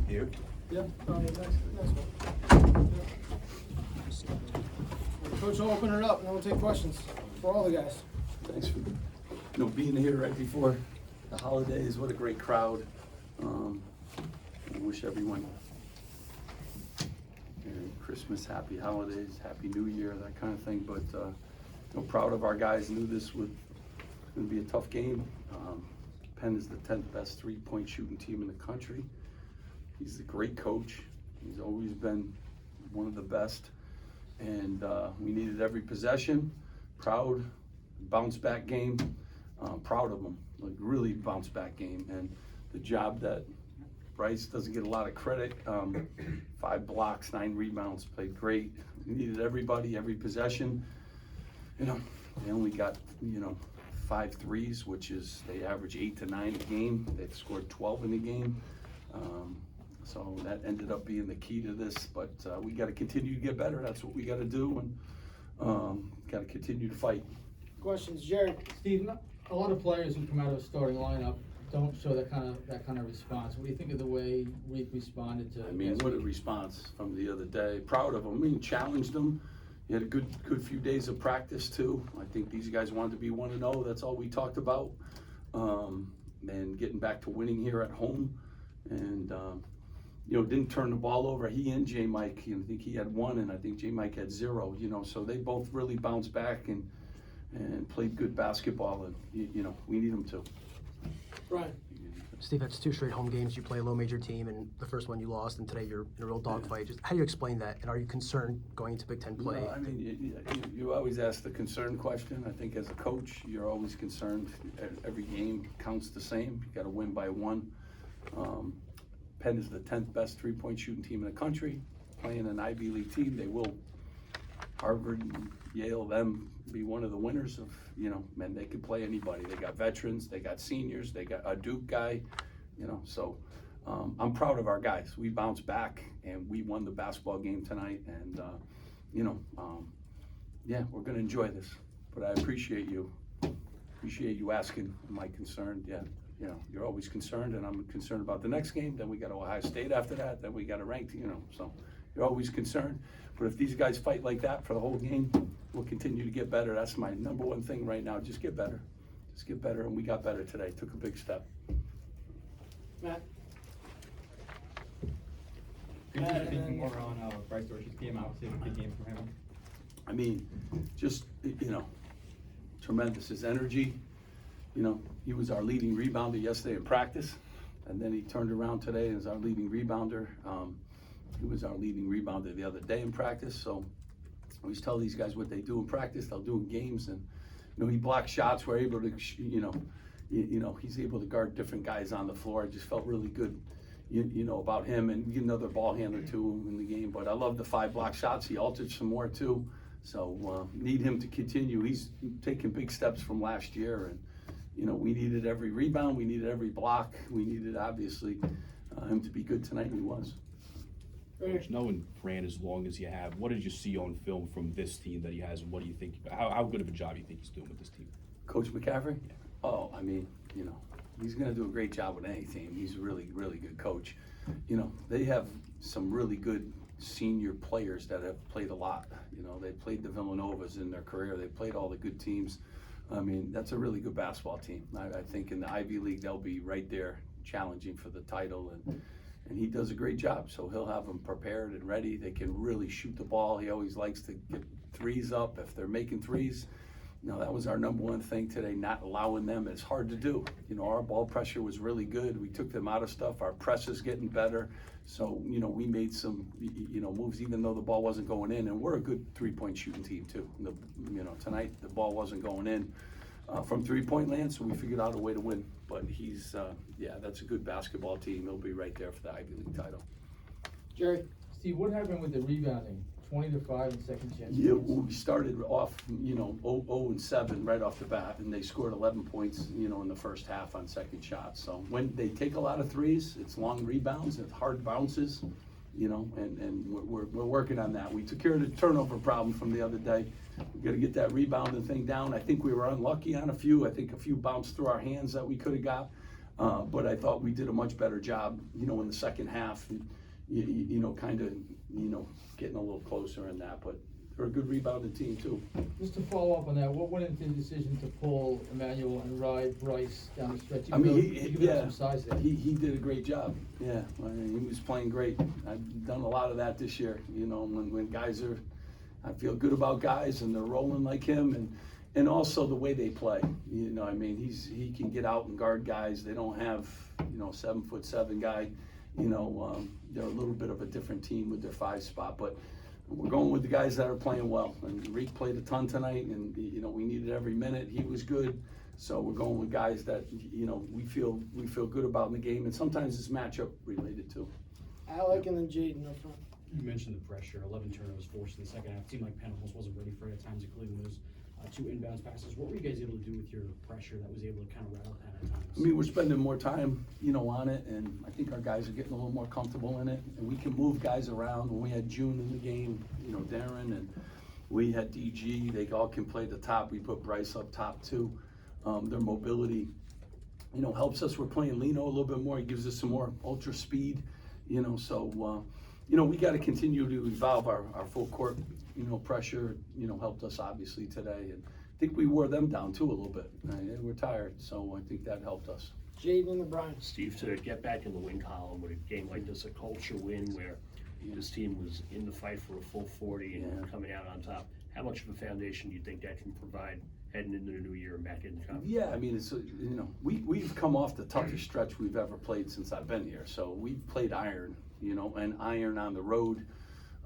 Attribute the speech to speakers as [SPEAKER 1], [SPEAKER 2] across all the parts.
[SPEAKER 1] Here?
[SPEAKER 2] Yep. Next one. Coach, I'll open it up and then we'll take questions for all the guys.
[SPEAKER 1] Thanks for being here right before the holidays. What a great crowd. I wish everyone Merry Christmas, Happy Holidays, Happy New Year, that kind of thing. But proud of our guys. Knew this was going to be a tough game. Penn is the 10th best three-point shooting team in the country. He's a great coach. He's always been one of the best. And we needed every possession. Proud, bounce back game. Proud of them, like really bounce back game. And the job that Bryce doesn't get a lot of credit. 5 blocks, 9 rebounds, played great. We needed everybody, every possession. They only got 5 threes, which is they average 8 to 9 a game. They've scored 12 in the game. So that ended up being the key to this, but we got to continue to get better. That's what we got to do, and got to continue to fight.
[SPEAKER 2] Questions, Jared?
[SPEAKER 3] Steve, a lot of players who come out of the starting lineup don't show that kind of response. What do you think of the way Reed responded to?
[SPEAKER 1] I mean, what a response from the other day. Proud of him. I mean, challenged him. He had a good few days of practice too. I think these guys wanted to be 1-0. That's all we talked about. And getting back to winning here at home, and didn't turn the ball over. He and J. Mike, I think he had 1, and I think J. Mike had 0. So they both really bounced back and played good basketball, and we need them to.
[SPEAKER 2] Brian.
[SPEAKER 4] Steve, that's 2 straight home games. You play a low major team, and the first one you lost, and today you're in a real dogfight. Just how do you explain that? And are you concerned going into Big Ten play?
[SPEAKER 1] Well, I mean, you always ask the concern question. I think as a coach, you're always concerned. Every game counts the same. You got to win by 1. Penn is the 10th best three-point shooting team in the country. Playing an Ivy League team, they will Harvard, Yale, them be one of the winners of, man, they could play anybody. They got veterans, they got seniors, they got a Duke guy, so I'm proud of our guys. We bounced back and we won the basketball game tonight, and yeah, we're gonna enjoy this. But I appreciate you asking my concern. Yeah, you're always concerned, and I'm concerned about the next game. Then we got Ohio State after that. Then we got a ranked, so you're always concerned. But if these guys fight like that for the whole game, we'll continue to get better. That's my number one thing right now. Just get better. Just get better, and we got better today. Took a big step.
[SPEAKER 2] Matt.
[SPEAKER 5] Could you speak more on Bryce Dorsey's game? Obviously, a big game for him.
[SPEAKER 1] I mean, just, tremendous. His energy, he was our leading rebounder yesterday in practice, and then he turned around today as our leading rebounder. He was our leading rebounder the other day in practice, so I always tell these guys what they do in practice, they'll do in games, and, he blocks shots. We're able to, he's able to guard different guys on the floor. I just felt really good, about him, and another ball handler too in the game. But I love the 5 block shots. He altered some more too, so need him to continue. He's taking big steps from last year, and we needed every rebound, we needed every block, we needed obviously him to be good tonight, and he was.
[SPEAKER 6] Coach, knowing Fran as long as you have, what did you see on film from this team that he has, and what do you think? How good of a job do you think he's doing with this team?
[SPEAKER 1] Coach McCaffrey? Yeah. Oh, I mean, he's going to do a great job with any team. He's a really, really good coach. They have some really good senior players that have played a lot. They played the Villanovas in their career. They played all the good teams. I mean, that's a really good basketball team. I think in the Ivy League, they'll be right there challenging for the title, and he does a great job. So he'll have them prepared and ready. They can really shoot the ball. He always likes to get threes up if they're making threes. That was our number one thing today, not allowing them. It's hard to do. Our ball pressure was really good. We took them out of stuff. Our press is getting better. So, we made some, moves even though the ball wasn't going in. And we're a good three-point shooting team too. Tonight the ball wasn't going in from three-point land, so we figured out a way to win. But he's, that's a good basketball team. They'll be right there for the Ivy League title.
[SPEAKER 2] Jerry.
[SPEAKER 3] Steve, what happened with the rebounding? 20-5 in second chance.
[SPEAKER 1] Yeah, we started off, 0-7 right off the bat, and they scored 11 points, in the first half on second shots. So when they take a lot of threes, it's long rebounds, it's hard bounces, you know, and we're working on that. We took care of the turnover problem from the other day. We got to get that rebounding thing down. I think we were unlucky on a few. I think a few bounced through our hands that we could have got, but I thought we did a much better job, you know, in the second half. You know, kind of, you know, getting a little closer in that, but they're a good rebounding team too.
[SPEAKER 3] Just to follow up on that, what went into the decision to pull Emmanuel and ride Bryce down the stretch?
[SPEAKER 1] I mean,
[SPEAKER 3] You give him some size there.
[SPEAKER 1] he did a great job. Yeah, I mean, he was playing great. I've done a lot of that this year. You know, when guys are, I feel good about guys and they're rolling like him, and also the way they play. You know, I mean, he can get out and guard guys. They don't have, you know, 7'7" guy. You know, they're a little bit of a different team with their 5 spot, but we're going with the guys that are playing well. And Reek played a ton tonight, and you know, we needed every minute. He was good, so we're going with guys that, you know, we feel good about in the game, and sometimes it's matchup related too.
[SPEAKER 2] Alec and then Jaden up front.
[SPEAKER 7] You mentioned the pressure, 11 turnovers forced in the second half. It seemed like Penn almost wasn't ready for it at times, including those 2 inbounds passes. What were you guys able to do with your pressure that was able to kind of rattle Penn at times?
[SPEAKER 1] I mean, we're spending more time, you know, on it, and I think our guys are getting a little more comfortable in it, and we can move guys around. When we had June in the game, you know, Darren, and we had DG, they all can play the top. We put Bryce up top too. Their mobility, you know, helps us. We're playing Lino a little bit more. He gives us some more ultra speed, you know, so, you know, we got to continue to evolve our full court, you know, pressure, you know, helped us obviously today. And I think we wore them down too a little bit. They were tired, so I think that helped us.
[SPEAKER 2] Jaden and the Bryan.
[SPEAKER 8] Steve, to get back in the win column with a game like this, a culture win where this team was in the fight for a full 40 and coming out on top, how much of a foundation do you think that can provide heading into the new year and back in the conference?
[SPEAKER 1] Yeah, I mean, it's, you know, we've come off the toughest stretch we've ever played since I've been here. So we've played iron, you know, and iron on the road,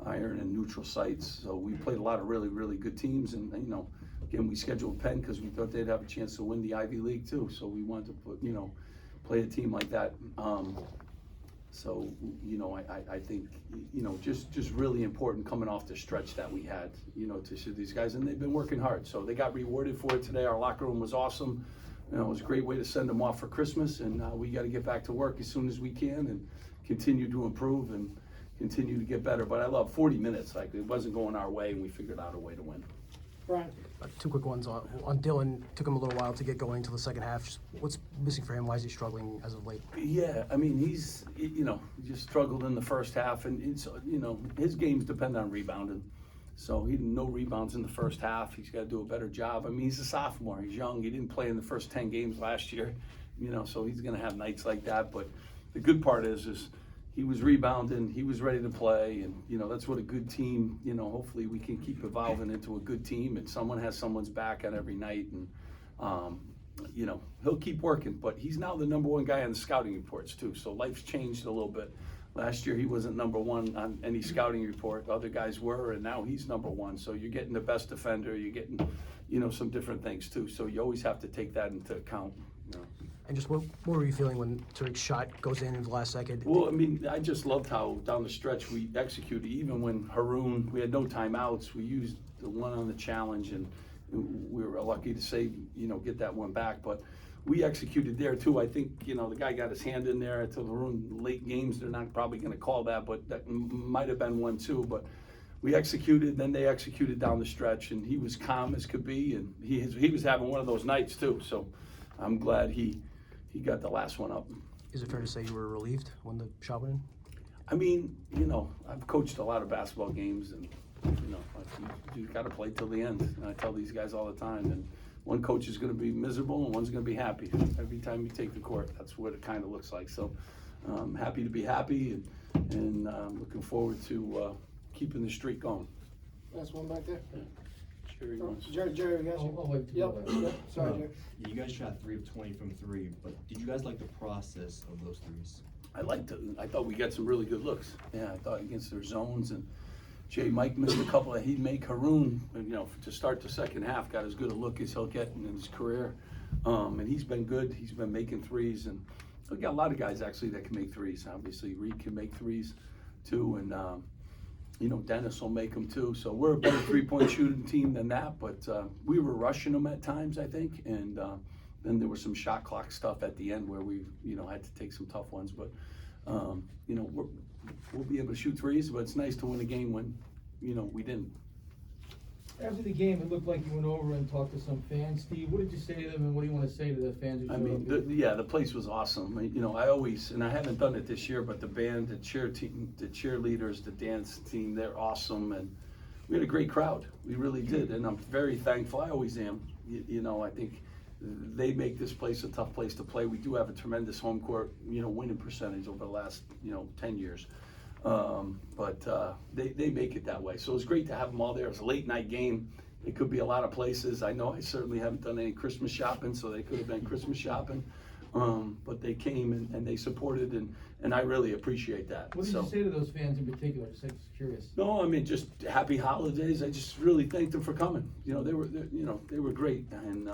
[SPEAKER 1] iron in neutral sites. So we played a lot of really, really good teams. And you know, again, we scheduled Penn because we thought they'd have a chance to win the Ivy League too. So we wanted to put, you know, play a team like that. So, you know, I think, you know, just really important coming off the stretch that we had, you know, to see these guys, and they've been working hard. So they got rewarded for it today. Our locker room was awesome. You know, it was a great way to send them off for Christmas, and we got to get back to work as soon as we can and continue to improve and continue to get better. But I love 40 minutes. Like, it wasn't going our way, and we figured out a way to win.
[SPEAKER 2] Bryan.
[SPEAKER 4] 2 quick ones on Dylan. Took him a little while to get going to the second half. Just what's missing for him? Why is he struggling as of late?
[SPEAKER 1] Yeah, I mean, he's, you know, he just struggled in the first half, and it's, you know, his games depend on rebounding. So he didn't no rebounds in the first half. He's got to do a better job. I mean, he's a sophomore. He's young. He didn't play in the first 10 games last year, you know, so he's going to have nights like that. But the good part is he was rebounding. He was ready to play, and you know, that's what a good team. You know, hopefully we can keep evolving into a good team, and someone has someone's back on every night, and you know, he'll keep working. But he's now the #1 guy on the scouting reports too. So life's changed a little bit. Last year he wasn't #1 on any scouting report. Other guys were, and now he's #1. So you're getting the best defender. You're getting, you know, some different things too. So you always have to take that into account. You know.
[SPEAKER 4] And just what were you feeling when Tariq's shot goes in the last second?
[SPEAKER 1] Well, I mean, I just loved how down the stretch we executed. Even when Haroon, we had no timeouts. We used the one on the challenge, and we were lucky to save, you know, get that one back. But we executed there too. I think, you know, the guy got his hand in there to Haroon. Late games, they're not probably going to call that, but that might have been one too. But we executed, then they executed down the stretch, and he was calm as could be, and he was having one of those nights too. So I'm glad he got the last one up.
[SPEAKER 4] Is it fair to say you were relieved when the shot went in?
[SPEAKER 1] I mean, you know, I've coached a lot of basketball games, and you know, you got to play till the end. And I tell these guys all the time, and one coach is going to be miserable and one's going to be happy every time you take the court. That's what it kind of looks like. So I'm happy to be happy, and looking forward to keeping the streak going.
[SPEAKER 2] Last one back there.
[SPEAKER 1] Jerry
[SPEAKER 2] Oh,
[SPEAKER 1] wants-
[SPEAKER 2] Jerry, we got you.
[SPEAKER 3] I'll wait till
[SPEAKER 2] Yep,
[SPEAKER 3] you go
[SPEAKER 2] yep, sorry, Jerry.
[SPEAKER 5] Yeah, you guys shot 3 of 20 from 3, but did you guys like the process of those threes?
[SPEAKER 1] I liked it. I thought we got some really good looks. Yeah, I thought against their zones, and Mike missed a couple that he'd make. Haroon, you know, to start the second half, got as good a look as he'll get in his career. And he's been good. He's been making threes, and we got a lot of guys actually that can make threes. Obviously, Reed can make threes too, and you know, Dennis will make them too. So we're a better three-point shooting team than that, but we were rushing them at times, I think, and then there was some shot clock stuff at the end where we, you know, had to take some tough ones. But you know, we'll be able to shoot threes, but it's nice to win a game when, you know, we didn't.
[SPEAKER 3] After the game, it looked like you went over and talked to some fans. Steve, what did you say to them, and what do you want to say to the fans who
[SPEAKER 1] I
[SPEAKER 3] showed
[SPEAKER 1] mean,
[SPEAKER 3] up?
[SPEAKER 1] yeah, the place was awesome. You know, I always, and I haven't done it this year, but the band, the cheer team, the cheerleaders, the dance team, they're awesome, and we had a great crowd. We really did, and I'm very thankful. I always am. You know, I think they make this place a tough place to play. We do have a tremendous home court, you know, winning percentage over the last, you know, 10 years. But they make it that way. So it was great to have them all there. It was a late night game. It could be a lot of places. I know I certainly haven't done any Christmas shopping, so they could have been Christmas shopping. But they came and they supported, and I really appreciate that.
[SPEAKER 3] What did you say to those fans in particular? Just curious.
[SPEAKER 1] No, I mean, just happy holidays. I just really thanked them for coming. You know, they were great, and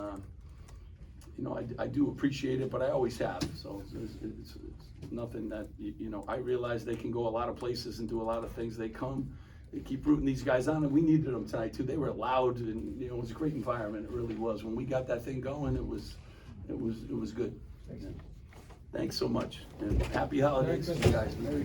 [SPEAKER 1] you know, I do appreciate it, but I always have. So it's nothing that, you know, I realize they can go a lot of places and do a lot of things. They come, they keep rooting these guys on, and we needed them tonight too. They were loud, and you know, it was a great environment. It really was. When we got that thing going, it was good.
[SPEAKER 3] Thanks.
[SPEAKER 1] Thanks so much, and happy holidays, you guys. Merry